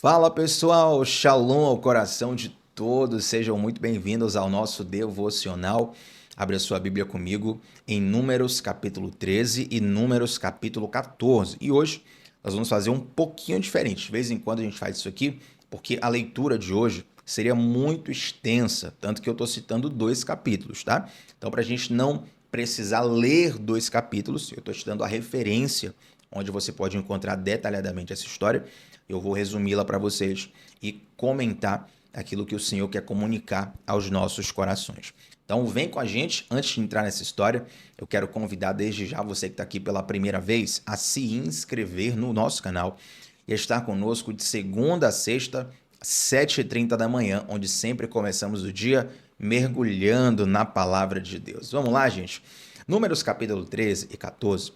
Fala pessoal, shalom ao coração de todos, sejam muito bem-vindos ao nosso devocional. Abre a sua Bíblia comigo em Números capítulo 13 e Números capítulo 14. E hoje nós vamos fazer um pouquinho diferente. De vez em quando a gente faz isso aqui, porque a leitura de hoje seria muito extensa, tanto que eu estou citando 2 capítulos, tá? Então, para a gente não precisar ler 2 capítulos, eu estou te dando a referência onde você pode encontrar detalhadamente essa história. Eu vou resumi-la para vocês e comentar aquilo que o Senhor quer comunicar aos nossos corações. Então vem com a gente. Antes de entrar nessa história, eu quero convidar desde já você que está aqui pela primeira vez a se inscrever no nosso canal e estar conosco de segunda a sexta, 7h30 da manhã, onde sempre começamos o dia mergulhando na palavra de Deus. Vamos lá, gente? Números capítulo 13 e 14.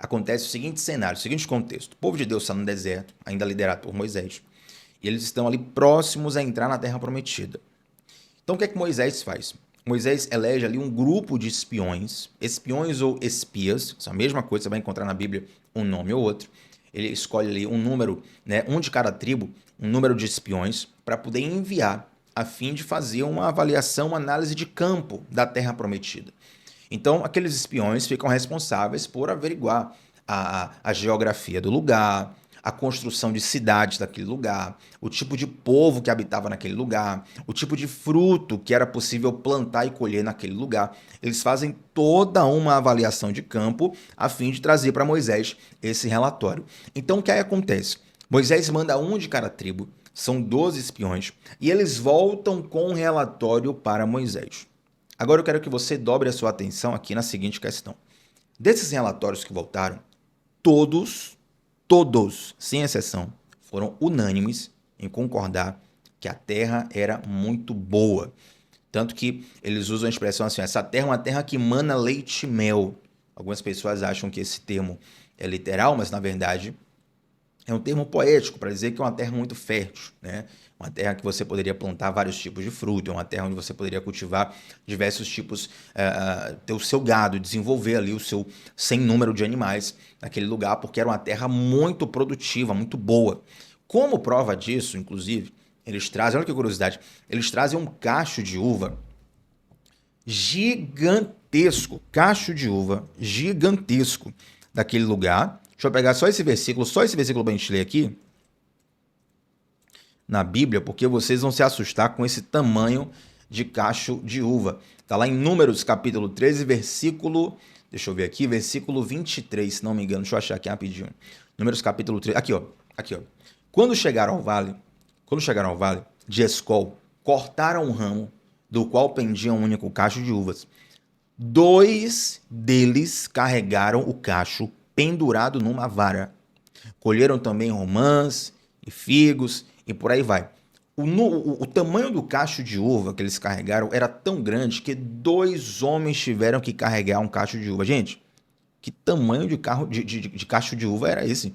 Acontece o seguinte cenário, o seguinte contexto. O povo de Deus está no deserto, ainda liderado por Moisés, e eles estão ali próximos a entrar na Terra Prometida. Então o que é que Moisés faz? Moisés elege ali um grupo de espiões ou espias, isso é a mesma coisa, você vai encontrar na Bíblia um nome ou outro. Ele escolhe ali um número, um de cada tribo, um número de espiões, para poder enviar, a fim de fazer uma avaliação, uma análise de campo da Terra Prometida. Então, aqueles espiões ficam responsáveis por averiguar a geografia do lugar, a construção de cidades daquele lugar, o tipo de povo que habitava naquele lugar, o tipo de fruto que era possível plantar e colher naquele lugar. Eles fazem toda uma avaliação de campo a fim de trazer para Moisés esse relatório. Então, o que aí acontece? Moisés manda um de cada tribo, são 12 espiões, e eles voltam com um relatório para Moisés. Agora eu quero que você dobre a sua atenção aqui na seguinte questão. Desses relatórios que voltaram, todos, sem exceção, foram unânimes em concordar que a terra era muito boa. Tanto que eles usam a expressão assim, essa terra é uma terra que mana leite e mel. Algumas pessoas acham que esse termo é literal, mas na verdade é um termo poético para dizer que é uma terra muito fértil, né? Uma terra que você poderia plantar vários tipos de fruto, é uma terra onde você poderia cultivar diversos tipos, ter o seu gado, desenvolver ali o seu sem número de animais naquele lugar, porque era uma terra muito produtiva, muito boa. Como prova disso, inclusive, eles trazem, olha que curiosidade, eles trazem um cacho de uva gigantesco, daquele lugar. Deixa eu pegar só esse versículo para a gente ler aqui na Bíblia, porque vocês vão se assustar com esse tamanho de cacho de uva. Está lá em Números capítulo 13, deixa eu ver aqui, versículo 23, se não me engano, deixa eu achar aqui rapidinho. Números capítulo 13, aqui ó. Quando chegaram ao vale de Escol, cortaram um ramo do qual pendia um único cacho de uvas. 2 deles carregaram o cacho pendurado numa vara. Colheram também romãs e figos e por aí vai. O tamanho do cacho de uva que eles carregaram era tão grande que 2 homens tiveram que carregar um cacho de uva. Gente, que tamanho de cacho de uva era esse?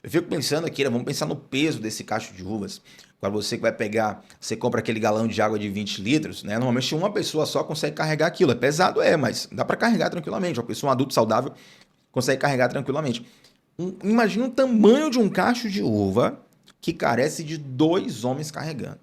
Eu fico pensando aqui, vamos pensar no peso desse cacho de uvas. Para você que vai pegar, você compra aquele galão de água de 20 litros, né? Normalmente uma pessoa só consegue carregar aquilo. É pesado, mas dá para carregar tranquilamente. Uma pessoa, um adulto saudável, consegue carregar tranquilamente. Imagina o tamanho de um cacho de uva que carece de 2 homens carregando.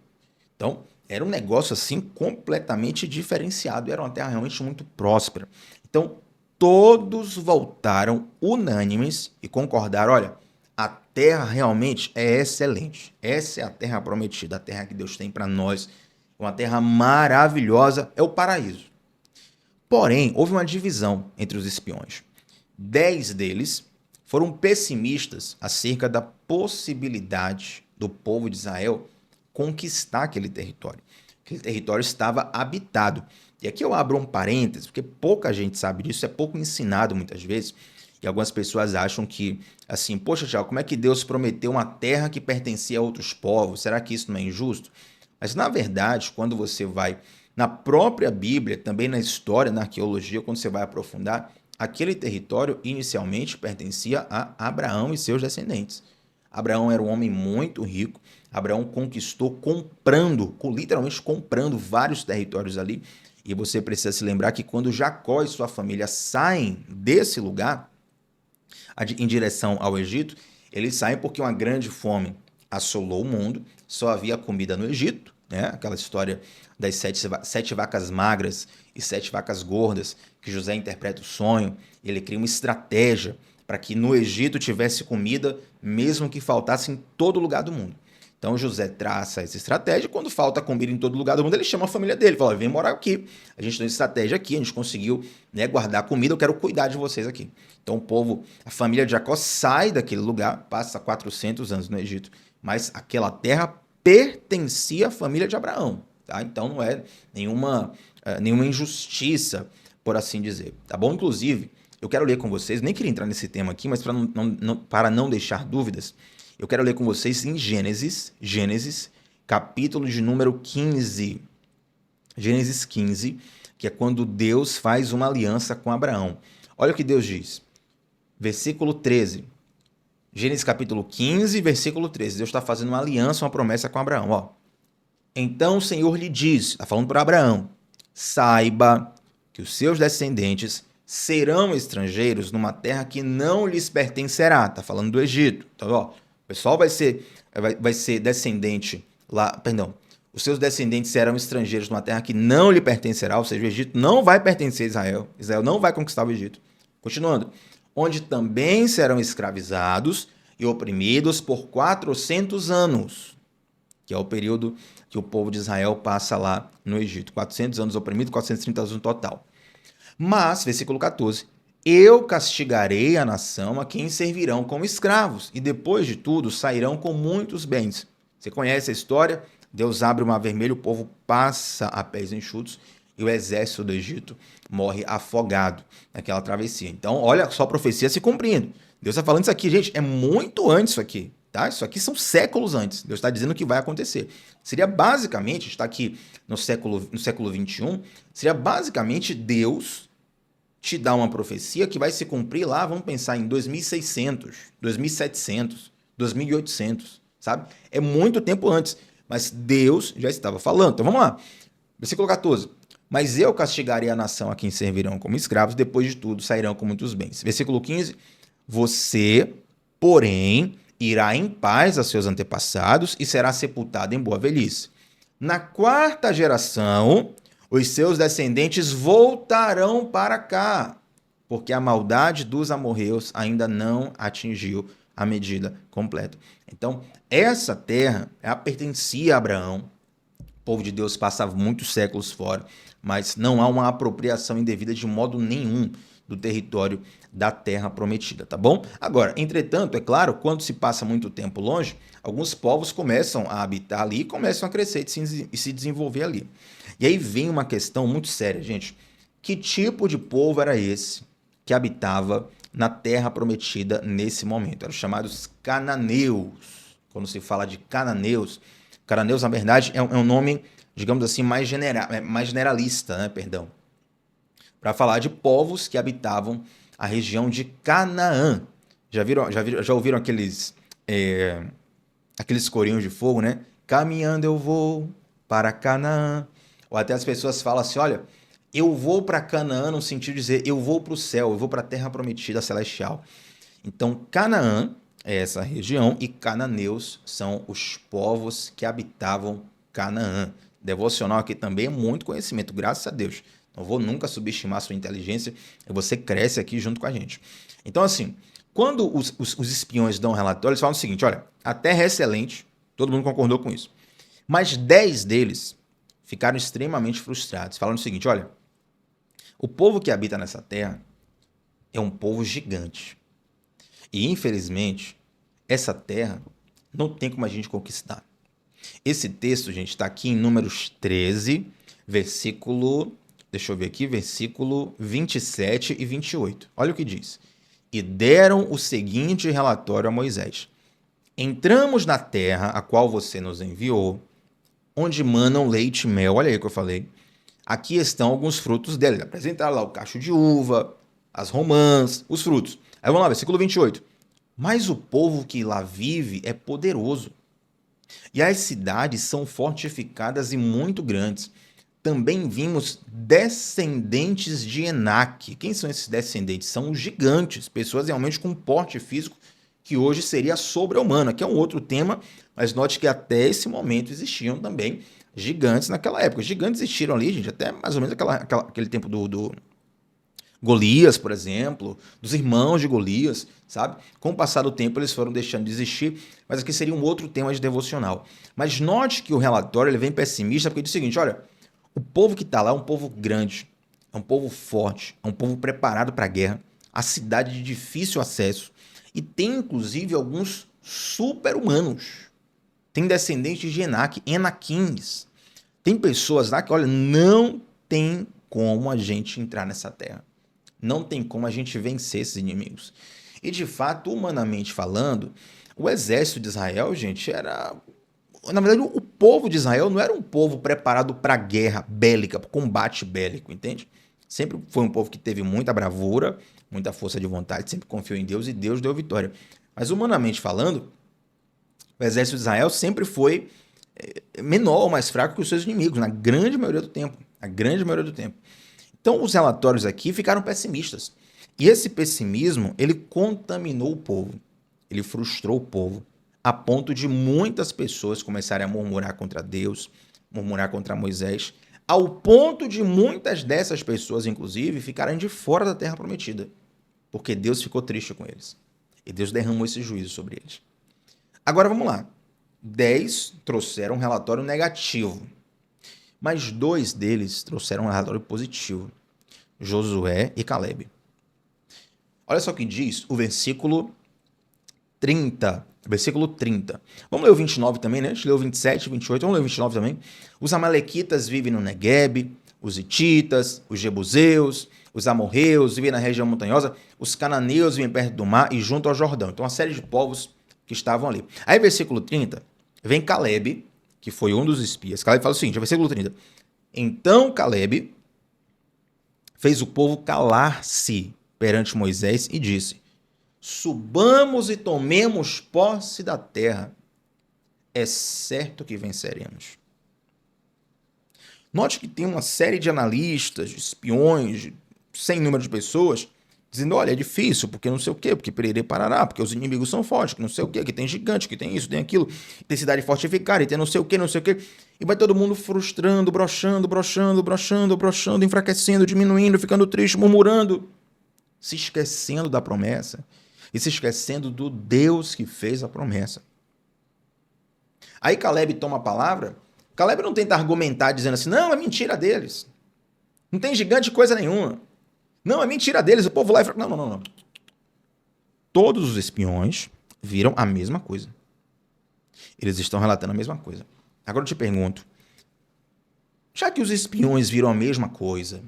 Então, era um negócio assim completamente diferenciado. Era uma terra realmente muito próspera. Então, todos voltaram unânimes e concordaram, olha, a terra realmente é excelente. Essa é a terra prometida, a terra que Deus tem para nós. Uma terra maravilhosa, é o paraíso. Porém, houve uma divisão entre os espiões. 10 deles foram pessimistas acerca da possibilidade do povo de Israel conquistar aquele território. Aquele território estava habitado. E aqui eu abro um parênteses, porque pouca gente sabe disso, é pouco ensinado muitas vezes. E algumas pessoas acham que, assim, poxa, Tiago, como é que Deus prometeu uma terra que pertencia a outros povos? Será que isso não é injusto? Mas, na verdade, quando você vai na própria Bíblia, também na história, na arqueologia, quando você vai aprofundar, aquele território inicialmente pertencia a Abraão e seus descendentes. Abraão era um homem muito rico. Abraão conquistou literalmente comprando vários territórios ali. E você precisa se lembrar que quando Jacó e sua família saem desse lugar em direção ao Egito, eles saem porque uma grande fome assolou o mundo, só havia comida no Egito, né? Aquela história das sete vacas magras e 7 vacas gordas, que José interpreta o sonho, ele cria uma estratégia para que no Egito tivesse comida, mesmo que faltasse em todo lugar do mundo. Então José traça essa estratégia, quando falta comida em todo lugar do mundo, ele chama a família dele, fala, vem morar aqui, a gente tem uma estratégia aqui, a gente conseguiu, né, guardar comida, eu quero cuidar de vocês aqui. Então o povo, a família de Jacó sai daquele lugar, passa 400 anos no Egito, mas aquela terra pertencia à família de Abraão, tá? Então não é nenhuma injustiça, por assim dizer, tá bom? Inclusive, eu quero ler com vocês, nem queria entrar nesse tema aqui, mas para não deixar dúvidas, eu quero ler com vocês em Gênesis, capítulo de número 15. Gênesis 15, que é quando Deus faz uma aliança com Abraão. Olha o que Deus diz. Versículo 13. Gênesis capítulo 15, versículo 13. Deus está fazendo uma aliança, uma promessa com Abraão. Ó. Então o Senhor lhe diz, está falando para Abraão, saiba que os seus descendentes serão estrangeiros numa terra que não lhes pertencerá. Está falando do Egito. Então, ó, o pessoal vai ser descendente lá, perdão, os seus descendentes serão estrangeiros numa terra que não lhe pertencerá, ou seja, o Egito não vai pertencer a Israel, Israel não vai conquistar o Egito. Continuando, onde também serão escravizados e oprimidos por 400 anos, que é o período que o povo de Israel passa lá no Egito. 400 anos oprimido, 430 anos no total. Mas, versículo 14, eu castigarei a nação a quem servirão como escravos, e depois de tudo sairão com muitos bens. Você conhece a história? Deus abre o mar vermelho, o povo passa a pés enxutos, e o exército do Egito morre afogado naquela travessia. Então, olha só a profecia se cumprindo. Deus está falando isso aqui, gente, é muito antes isso aqui, tá? Isso aqui são séculos antes. Deus está dizendo que vai acontecer. Seria basicamente, está aqui no século 21, seria basicamente Deus te dá uma profecia que vai se cumprir lá, vamos pensar em 2600, 2700, 2800, sabe? É muito tempo antes, mas Deus já estava falando. Então vamos lá, versículo 14. Mas eu castigarei a nação a quem servirão como escravos, depois de tudo sairão com muitos bens. Versículo 15. Você, porém, irá em paz a seus antepassados e será sepultado em boa velhice. Na 4ª geração, os seus descendentes voltarão para cá, porque a maldade dos amorreus ainda não atingiu a medida completa. Então, essa terra pertencia a Abraão. O povo de Deus passava muitos séculos fora, mas não há uma apropriação indevida de modo nenhum do território da terra prometida, tá bom? Agora, entretanto, é claro, quando se passa muito tempo longe, alguns povos começam a habitar ali e começam a crescer e se desenvolver ali. E aí vem uma questão muito séria, gente. Que tipo de povo era esse que habitava na terra prometida nesse momento? Eram chamados cananeus. Quando se fala de cananeus, cananeus, na verdade, é um nome, digamos assim, mais generalista, né? Perdão. Para falar de povos que habitavam a região de Canaã. Já ouviram aqueles corinhos de fogo, né? Caminhando eu vou para Canaã. Ou até as pessoas falam assim, olha, eu vou para Canaã no sentido de dizer, eu vou para o céu, eu vou para a terra prometida celestial. Então, Canaã é essa região e cananeus são os povos que habitavam Canaã. Devocional aqui também é muito conhecimento, graças a Deus. Não vou nunca subestimar a sua inteligência, você cresce aqui junto com a gente. Então, assim, quando os espiões dão um relatório, eles falam o seguinte, olha, a terra é excelente, todo mundo concordou com isso, mas 10 deles ficaram extremamente frustrados, falando o seguinte, olha, o povo que habita nessa terra é um povo gigante. E, infelizmente, essa terra não tem como a gente conquistar. Esse texto, gente, está aqui em Números 13, versículo 27 e 28. Olha o que diz. E deram o seguinte relatório a Moisés. Entramos na terra a qual você nos enviou, onde manam leite e mel. Olha aí o que eu falei. Aqui estão alguns frutos dela. Ele apresentaram lá o cacho de uva, as romãs, os frutos. Aí vamos lá, versículo 28. Mas o povo que lá vive é poderoso. E as cidades são fortificadas e muito grandes. Também vimos descendentes de Enaque. Quem são esses descendentes? São os gigantes, pessoas realmente com porte físico que hoje seria sobre-humana, que é um outro tema, mas note que até esse momento existiam também gigantes naquela época. Os gigantes existiram ali, gente, até mais ou menos aquele tempo do Golias, por exemplo, dos irmãos de Golias, sabe? Com o passar do tempo eles foram deixando de existir, mas aqui seria um outro tema de devocional. Mas note que o relatório ele vem pessimista porque diz o seguinte, olha, o povo que está lá é um povo grande, é um povo forte, é um povo preparado para a guerra, a cidade de difícil acesso e tem inclusive alguns super-humanos. Tem descendentes de Enaquins. Tem pessoas lá que, olha, não tem como a gente entrar nessa terra. Não tem como a gente vencer esses inimigos. E, de fato, humanamente falando, o exército de Israel, gente, era... Na verdade, o povo de Israel não era um povo preparado para guerra bélica, para combate bélico, entende? Sempre foi um povo que teve muita bravura, muita força de vontade, sempre confiou em Deus e Deus deu vitória. Mas, humanamente falando, o exército de Israel sempre foi menor ou mais fraco que os seus inimigos, na grande maioria do tempo. A grande maioria do tempo. Então, os relatórios aqui ficaram pessimistas. E esse pessimismo, ele contaminou o povo. Ele frustrou o povo, a ponto de muitas pessoas começarem a murmurar contra Deus, murmurar contra Moisés, ao ponto de muitas dessas pessoas, inclusive, ficarem de fora da terra prometida, porque Deus ficou triste com eles. E Deus derramou esse juízo sobre eles. Agora, vamos lá. 10 trouxeram um relatório negativo, mas 2 deles trouxeram um relatório positivo, Josué e Calebe. Olha só o que diz o versículo 30. Vamos ler o 29 também, né? A gente leu o 27, 28, vamos ler o 29 também. Os amalequitas vivem no Neguebe, os hititas, os jebuseus, os amorreus vivem na região montanhosa, os cananeus vivem perto do mar e junto ao Jordão. Então, uma série de povos que estavam ali. Aí, versículo 30, vem Calebe, que foi um dos espias. Calebe fala o seguinte, versículo 30. Então Calebe fez o povo calar-se perante Moisés e disse, subamos e tomemos posse da terra, é certo que venceremos. Note que tem uma série de analistas, de espiões, sem número de pessoas, dizendo, olha, é difícil, porque não sei o quê, porque pererê parará, porque os inimigos são fortes, que não sei o quê, que tem gigante, que tem isso, tem aquilo, tem cidade fortificada, e tem não sei o quê, e vai todo mundo frustrando, broxando, enfraquecendo, diminuindo, ficando triste, murmurando, se esquecendo da promessa, e se esquecendo do Deus que fez a promessa. Aí Calebe toma a palavra, Calebe não tenta argumentar dizendo assim, não, é mentira deles, não tem gigante coisa nenhuma, não, é mentira deles, o povo lá... Não. Todos os espiões viram a mesma coisa. Eles estão relatando a mesma coisa. Agora eu te pergunto, já que os espiões viram a mesma coisa,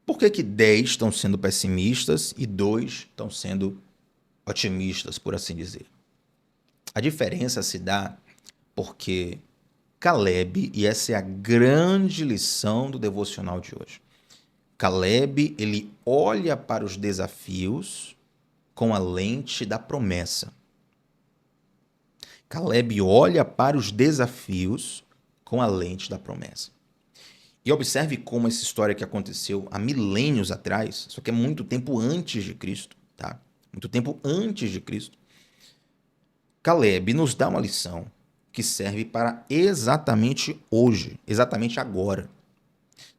por que 10 estão sendo pessimistas e 2 estão sendo otimistas, por assim dizer? A diferença se dá porque Calebe, e essa é a grande lição do devocional de hoje, Calebe, ele olha para os desafios com a lente da promessa. Calebe olha para os desafios com a lente da promessa. E observe como essa história que aconteceu há milênios atrás, só que é muito tempo antes de Cristo, tá? Muito tempo antes de Cristo. Calebe nos dá uma lição que serve para exatamente hoje, exatamente agora.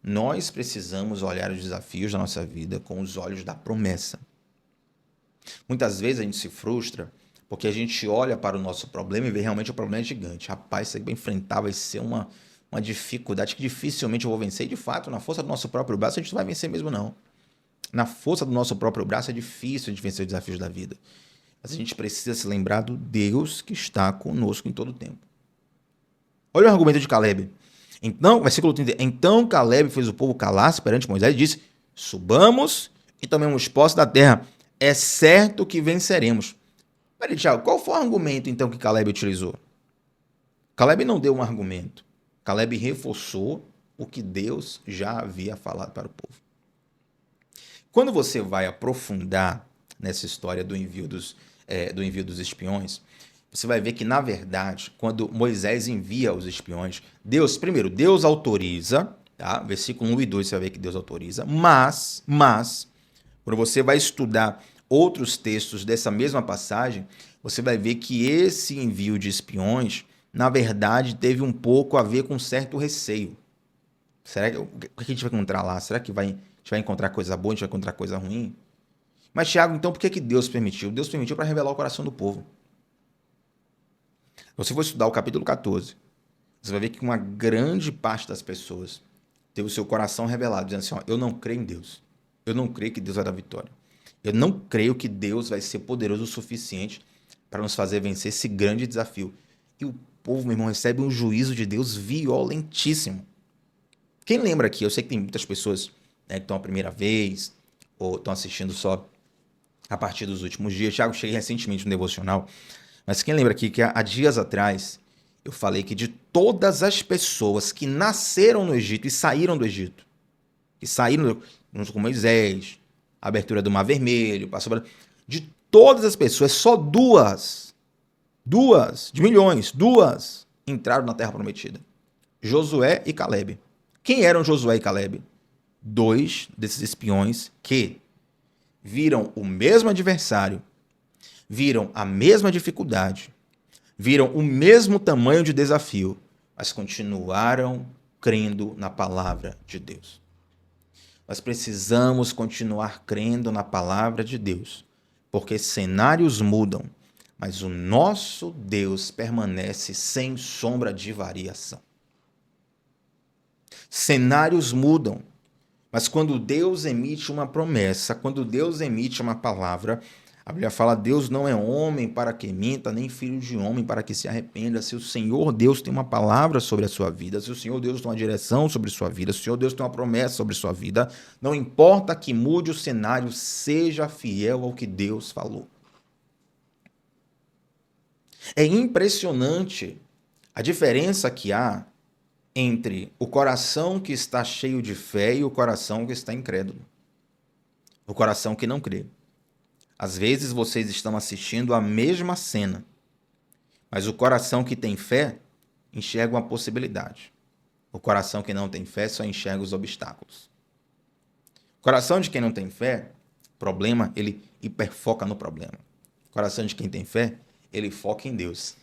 Nós precisamos olhar os desafios da nossa vida com os olhos da promessa. Muitas vezes a gente se frustra porque a gente olha para o nosso problema e vê realmente o problema é gigante. Rapaz, isso aí vai enfrentar, vai ser uma dificuldade que dificilmente eu vou vencer. E, de fato, na força do nosso próprio braço, a gente não vai vencer mesmo, não. Na força do nosso próprio braço é difícil de vencer os desafios da vida. Mas a gente precisa se lembrar do Deus que está conosco em todo o tempo. Olha o argumento de Calebe. Então, versículo 30. Então Calebe fez o povo calar-se perante Moisés e disse, subamos e tomemos posse da terra. É certo que venceremos. Peraí, Thiago, qual foi o argumento, então, que Calebe utilizou? Calebe não deu um argumento. Calebe reforçou o que Deus já havia falado para o povo. Quando você vai aprofundar nessa história do envio dos espiões, você vai ver que, na verdade, quando Moisés envia os espiões, Deus autoriza, tá? Versículo 1 e 2 você vai ver que Deus autoriza, mas, quando você vai estudar outros textos dessa mesma passagem, você vai ver que esse envio de espiões, na verdade, teve um pouco a ver com certo receio. Será que o que a gente vai encontrar lá? Será que a gente vai encontrar coisa boa, a gente vai encontrar coisa ruim? Mas, Tiago, então por que Deus permitiu? Deus permitiu para revelar o coração do povo. Se você for estudar o capítulo 14, você vai ver que uma grande parte das pessoas teve o seu coração revelado, dizendo assim, ó, eu não creio em Deus. Eu não creio que Deus vai dar vitória. Eu não creio que Deus vai ser poderoso o suficiente para nos fazer vencer esse grande desafio. E o povo, meu irmão, recebe um juízo de Deus violentíssimo. Quem lembra aqui? Eu sei que tem muitas pessoas, né, que estão a primeira vez ou estão assistindo só a partir dos últimos dias. Thiago, cheguei recentemente no devocional, mas quem lembra aqui que há dias atrás eu falei que de todas as pessoas que nasceram no Egito e saíram do Egito, que saíram junto com Moisés, a abertura do Mar Vermelho, de todas as pessoas, só duas de milhões, duas entraram na Terra Prometida. Josué e Calebe. Quem eram Josué e Calebe? Dois desses espiões que viram o mesmo adversário, viram a mesma dificuldade, viram o mesmo tamanho de desafio, mas continuaram crendo na palavra de Deus. Nós precisamos continuar crendo na palavra de Deus, porque cenários mudam, mas o nosso Deus permanece sem sombra de variação. Cenários mudam, mas quando Deus emite uma promessa, quando Deus emite uma palavra, a Bíblia fala, Deus não é homem para que minta, nem filho de homem para que se arrependa. Se o Senhor Deus tem uma palavra sobre a sua vida, se o Senhor Deus tem uma direção sobre a sua vida, se o Senhor Deus tem uma promessa sobre a sua vida, não importa que mude o cenário, seja fiel ao que Deus falou. É impressionante a diferença que há entre o coração que está cheio de fé e o coração que está incrédulo. O coração que não crê. Às vezes vocês estão assistindo a mesma cena, mas o coração que tem fé enxerga uma possibilidade. O coração que não tem fé só enxerga os obstáculos. O coração de quem não tem fé, problema, ele hiperfoca no problema. O coração de quem tem fé, ele foca em Deus.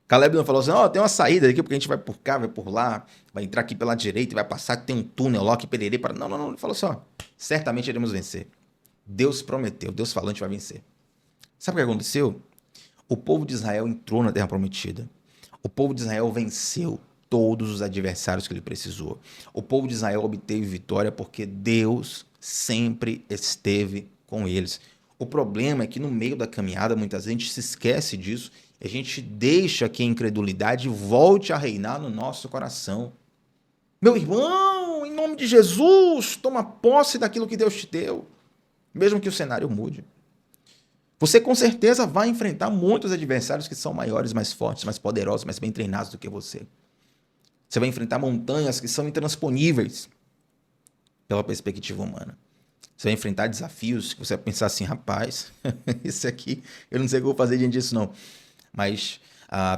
Caleb não falou assim, tem uma saída aqui, porque a gente vai por cá, vai por lá, vai entrar aqui pela direita e vai passar, tem um túnel lá, que pererê para... Não. Ele falou assim, certamente iremos vencer. Deus prometeu, Deus falou, a gente vai vencer. Sabe o que aconteceu? O povo de Israel entrou na Terra Prometida. O povo de Israel venceu todos os adversários que ele precisou. O povo de Israel obteve vitória porque Deus sempre esteve com eles. O problema é que no meio da caminhada, muitas vezes a gente se esquece disso e a gente deixa que a incredulidade volte a reinar no nosso coração. Meu irmão, em nome de Jesus, toma posse daquilo que Deus te deu, mesmo que o cenário mude. Você com certeza vai enfrentar muitos adversários que são maiores, mais fortes, mais poderosos, mais bem treinados do que você. Você vai enfrentar montanhas que são intransponíveis pela perspectiva humana. Você vai enfrentar desafios que você vai pensar assim, rapaz, esse aqui, eu não sei o que eu vou fazer diante disso não. Mas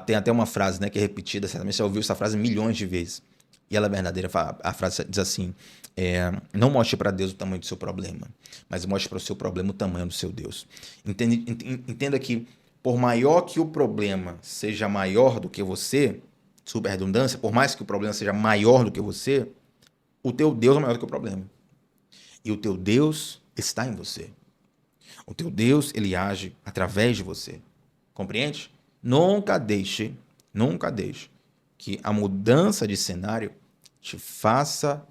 tem até uma frase, né, que é repetida, certamente você ouviu essa frase milhões de vezes. E ela é verdadeira. A frase diz assim, não mostre para Deus o tamanho do seu problema, mas mostre para o seu problema o tamanho do seu Deus. Entenda que, por maior que o problema seja maior do que você, super redundância, por mais que o problema seja maior do que você, o teu Deus é maior do que o problema. E o teu Deus está em você. O teu Deus, ele age através de você. Compreende? Nunca deixe que a mudança de cenário te faça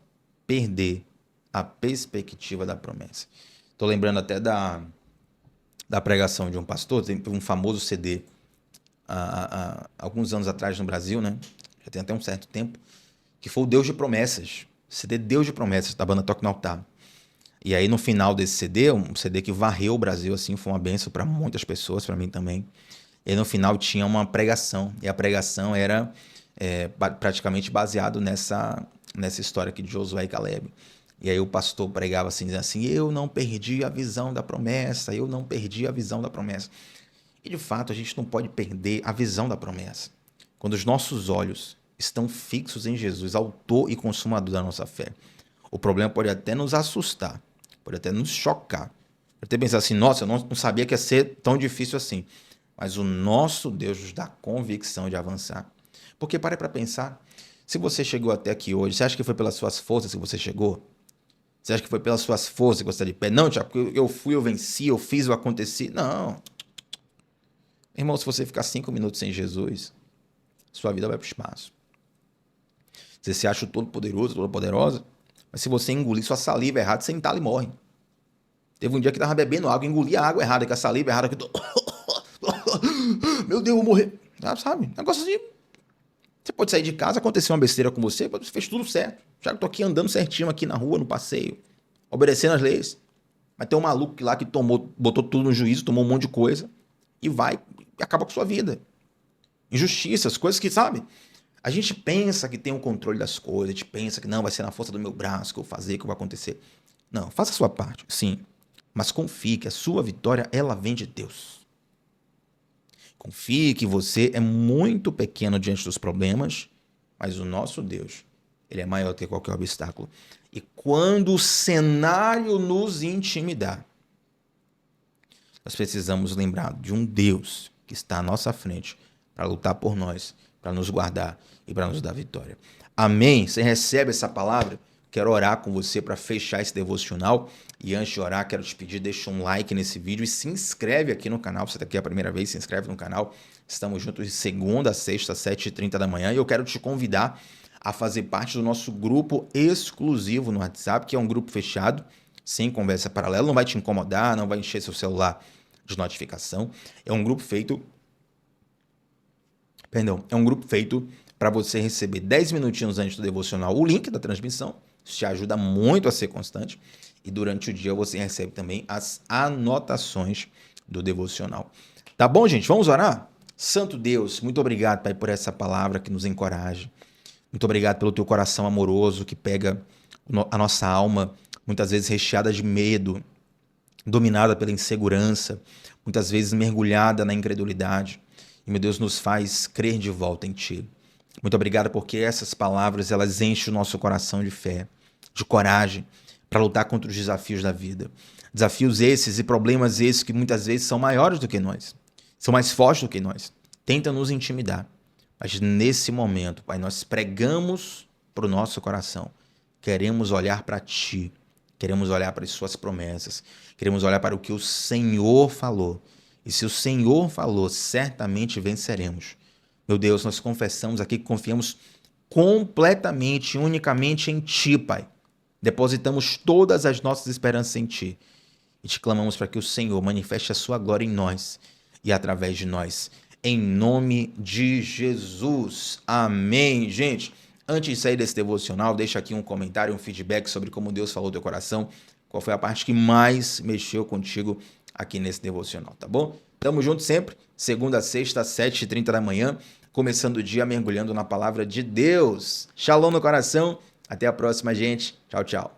perder a perspectiva da promessa. Estou lembrando até da pregação de um pastor, tem um famoso CD há alguns anos atrás no Brasil, né? Já tem até um certo tempo, que foi o Deus de Promessas. CD Deus de Promessas, da banda Toque no Altar. E aí no final desse CD, um CD que varreu o Brasil, assim, foi uma bênção para muitas pessoas, para mim também. E no final tinha uma pregação, e a pregação era praticamente baseado nessa história aqui de Josué e Calebe. E aí o pastor pregava assim, dizendo assim, eu não perdi a visão da promessa, eu não perdi a visão da promessa. E de fato a gente não pode perder a visão da promessa. Quando os nossos olhos estão fixos em Jesus, autor e consumador da nossa fé. O problema pode até nos assustar, pode até nos chocar. Pode até pensar assim, nossa, eu não sabia que ia ser tão difícil assim. Mas o nosso Deus nos dá convicção de avançar. Porque pare para pensar, se você chegou até aqui hoje, você acha que foi pelas suas forças que você chegou? Você acha que foi pelas suas forças que você está de pé? Não, Tiago, porque eu fui, eu venci, eu fiz, eu aconteci. Não. Irmão, se você ficar 5 minutos sem Jesus, sua vida vai para o espaço. Você se acha o todo-poderoso, toda-poderosa, mas se você engolir sua saliva errada, você entala e morre. Teve um dia que eu estava bebendo água, engoli a água errada, com a saliva errada. Que Meu Deus, eu vou morrer. Sabe? Negócio assim. Você pode sair de casa, acontecer uma besteira com você, você fez tudo certo. Já que eu tô aqui andando certinho aqui na rua, no passeio, obedecendo as leis. Mas tem um maluco lá que botou tudo no juízo, tomou um monte de coisa e vai e acaba com sua vida. Injustiças, coisas que, sabe? A gente pensa que tem o controle das coisas, a gente pensa que não, vai ser na força do meu braço que eu vou fazer, que vai acontecer. Não, faça a sua parte, sim. Mas confie que a sua vitória, ela vem de Deus. Confie que você é muito pequeno diante dos problemas, mas o nosso Deus, ele é maior que qualquer obstáculo. E quando o cenário nos intimidar, nós precisamos lembrar de um Deus que está à nossa frente para lutar por nós, para nos guardar e para nos dar vitória. Amém? Você recebe essa palavra? Quero orar com você para fechar esse devocional. E antes de orar, quero te pedir, deixa um like nesse vídeo e se inscreve aqui no canal. Se você está aqui a primeira vez, se inscreve no canal. Estamos juntos de segunda a sexta, 7h30 da manhã. E eu quero te convidar a fazer parte do nosso grupo exclusivo no WhatsApp, que é um grupo fechado, sem conversa paralela. Não vai te incomodar, não vai encher seu celular de notificação. É um grupo feito para você receber 10 minutinhos antes do devocional o link da transmissão. Isso te ajuda muito a ser constante. E durante o dia você recebe também as anotações do devocional. Tá bom, gente? Vamos orar? Santo Deus, muito obrigado, Pai, por essa palavra que nos encoraja. Muito obrigado pelo teu coração amoroso que pega a nossa alma, muitas vezes recheada de medo, dominada pela insegurança, muitas vezes mergulhada na incredulidade. E, meu Deus, nos faz crer de volta em Ti. Muito obrigado porque essas palavras, elas enchem o nosso coração de fé, de coragem, para lutar contra os desafios da vida. Desafios esses e problemas esses que muitas vezes são maiores do que nós, são mais fortes do que nós, tentam nos intimidar. Mas nesse momento, Pai, nós pregamos para o nosso coração. Queremos olhar para Ti, queremos olhar para as Suas promessas, queremos olhar para o que o Senhor falou. E se o Senhor falou, certamente venceremos. Meu Deus, nós confessamos aqui que confiamos completamente, unicamente em Ti, Pai. Depositamos todas as nossas esperanças em Ti. E te clamamos para que o Senhor manifeste a Sua glória em nós e através de nós. Em nome de Jesus. Amém. Gente, antes de sair desse devocional, deixa aqui um comentário, um feedback sobre como Deus falou no teu coração. Qual foi a parte que mais mexeu contigo aqui nesse devocional, tá bom? Tamo junto sempre, segunda a sexta, 7h30 da manhã, começando o dia mergulhando na palavra de Deus. Shalom no coração, até a próxima, gente. Tchau, tchau.